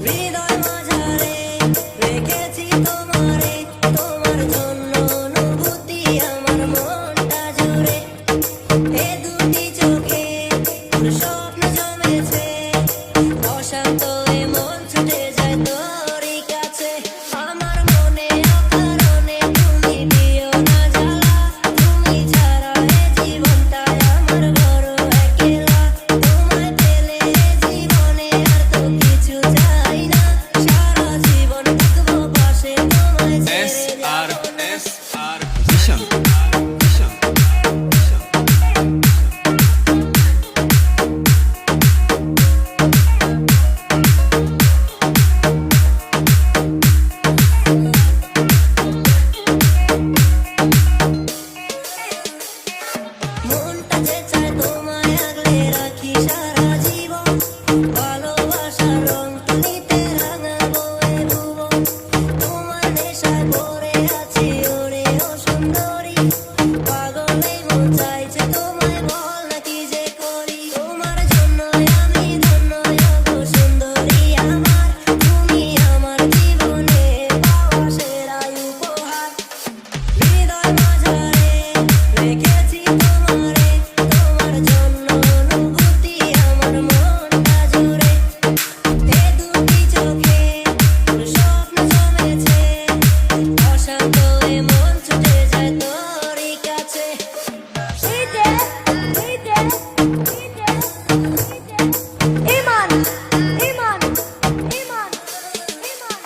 হৃদয় মাঝারে রেখেছি তোমারে, তোমার জন্য অনুভূতি আমার মনটা জুড়ে। এ দুটি চোখে স্বপ্ন জমেছে, অশান্ত এ মন ছুটে যায় তোরই কাছে। আমার মনে অকারণে তুমি দিও না জ্বালা, তুমি ছাড়া এ জীবনটাই আমার বড় একলা। তোমায় পেলে এ জীবনে আর তো কিছু চাই না, সারা জীবন থাকবো পাশে তোমায় ছেড়ে যাবো না। Vision. মনটা যে চায় তোমায় আগলে রাখি সারা জীবন, ভালোবাসার রং তুলিতে রাঙাবো এ ভুবন। তোমার নেশায় পড়ে আছি ওরে ও সুন্দরী, পাগলেই মন চাইছে তোমায়, বল না কি যে করি। তোমার জন্যই আমি ধন্য গো সুন্দরী আমার, তুমি আমার জীবনে পাওয়া সেরা উপহার। হৃদয় মাঝারে রেখেছি তোমারে, তোমার জন্য অনুভূতি আমার মনটা জুড়ে। এ দুটি চোখে স্বপ্ন জমেছে, অশান্ত এ মন ছুটে যায় তোরই কাছে। ইমান, ইমান, ইমান, ইমান।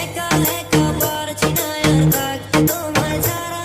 একা একা পারছি না আর থাকতে তোমায় ছাড়া,